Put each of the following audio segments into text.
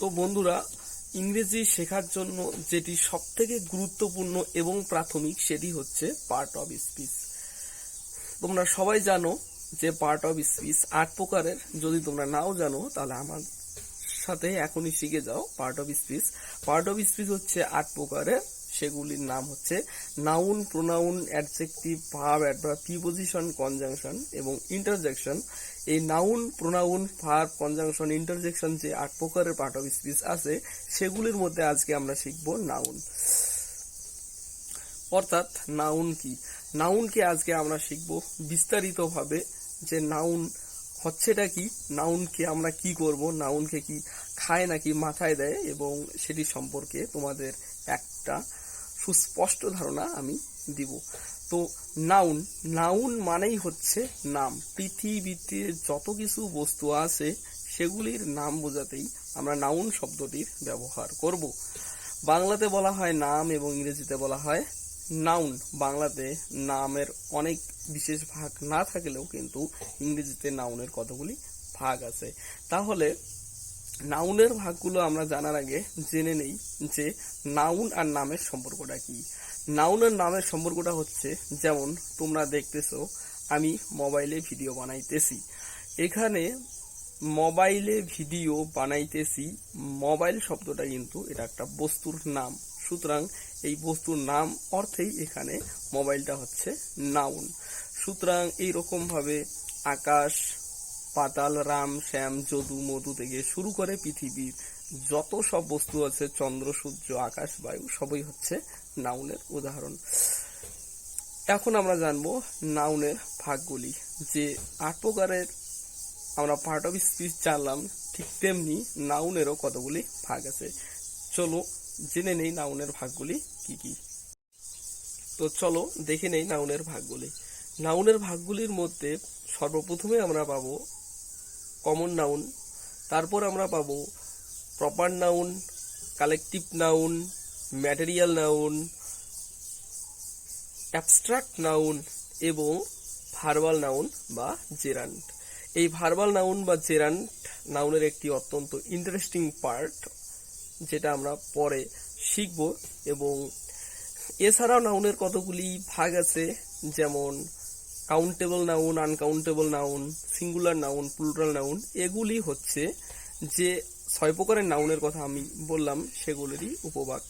তো বন্ধুরা, ইংরেজি শেখার জন্য যেটি সবথেকে গুরুত্বপূর্ণ এবং প্রাথমিক সেটি হচ্ছে পার্ট অফ স্পিচ। তোমরা সবাই জানো যে পার্ট অফ স্পিচ 8 প্রকারের। যদি তোমরা নাও জানো তাহলে আমার সাথে এখনই শিখে যাও। পার্ট অফ স্পিচ হচ্ছে 8 প্রকারের। সেগুলির নাম হচ্ছে noun, pronoun, adjective, verb, adverb, preposition, conjunction এবং ইন্টারজেকশন। এই noun, pronoun, verb, conjunction, interjection যে 8 প্রকারের পার্ট অফ স্পিচ আছে, সেগুলির মধ্যে আজকে আমরা শিখব নাউন। অর্থাৎ নাউন কি, নাউনকে আজকে আমরা শিখব বিস্তারিতভাবে, যে নাউন হচ্ছেটা কি, নাউনকে আমরা কি করব, নাউনকে কি খায় নাকি মাথায় দেয়, এবং সেটি সম্পর্কে তোমাদের একটা সুস্পষ্ট ধারণা আমি দিব। তো নাউন, নাউন মানেই হচ্ছে নাম। পৃথিবীতে যত কিছু বস্তু আছে সেগুলির নাম বোঝাতেই আমরা নাউন শব্দটির ব্যবহার করব। বাংলাতে বলা হয় নাম এবং ইংরেজিতে বলা হয় নাউন। বাংলাতে নামের অনেক বিশেষ ভাগ না থাকলেও কিন্তু ইংরেজিতে নাউনের কতগুলি ভাগ আছে। তাহলে নাউনের ভাগগুলো আমরা জানার আগে জেনে নেই যে নাউন আর নামের সম্পর্কটা কি। নাউন আর নামের সম্পর্কটা হচ্ছে, যেমন তোমরা দেখতেছো আমি মোবাইলে ভিডিও বানাইতেছি। এখানে মোবাইলে ভিডিও বানাইতেছি, মোবাইল শব্দটা কিন্তু এটা একটা বস্তুর নাম। সুতরাং এই বস্তুর নাম অর্থেই এখানে মোবাইলটা হচ্ছে নাউন। সুতরাং এইরকম ভাবে আকাশ, পাতাল, রাম, শ্যাম, যদু, মধু থেকে শুরু করে পৃথিবীর যত সব বস্তু আছে, চন্দ্র, সূর্য, আকাশ, বায়ু, সবই হচ্ছে নাউনের উদাহরণ। এখন আমরা জানবো নাউনের ভাগগুলি। যে 8 প্রকারের আমরা পার্ট অফ স্পিচ জানলাম, ঠিক তেমনি নাউনেরও কতগুলি ভাগ আছে। চলো জেনে নেই নাউনের ভাগগুলি কি কি। তো চলো দেখে নেই নাউনের ভাগগুলি। নাউনের ভাগগুলির মধ্যে সর্বপ্রথমে আমরা পাবো কমন নাউন, তারপর আমরা পাবো proper noun, collective noun, material noun, abstract noun এবং ভার্বাল নাউন বা জেরান্ট। এই ভার্বাল নাউন বা জেরান্ট নাউনের একটি অত্যন্ত ইন্টারেস্টিং পার্ট, যেটা আমরা পরে শিখব। এবং এছাড়াও নাউনের কতগুলি ভাগ আছে, যেমন countable noun, uncountable noun, singular noun, plural noun. এগুলি হচ্ছে যে 6 প্রকারের নাউনের কথা আমি বললাম সেগুলিরই উপভাগ।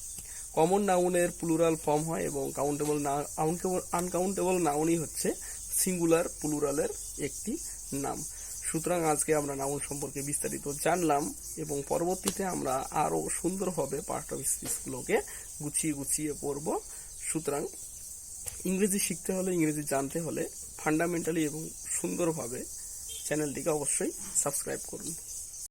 কমন নাউনের প্লুরাল ফর্ম হয় এবং আনকাউন্টেবল নাউনই হচ্ছে সিঙ্গুলার প্লুরালের একটি নাম। সুতরাং আজকে আমরা নাউন সম্পর্কে বিস্তারিত জানলাম এবং পরবর্তীতে আমরা আরো সুন্দরভাবে পার্ট অফ স্পিচগুলোকে গুছিয়ে গুছিয়ে পড়ব। সুতরাং ইংরেজি শিখতে হলে, ইংরেজি জানতে হলে ফান্ডামেন্টালি এবং সুন্দরভাবে চ্যানেলটিকে অবশ্যই সাবস্ক্রাইব করুন।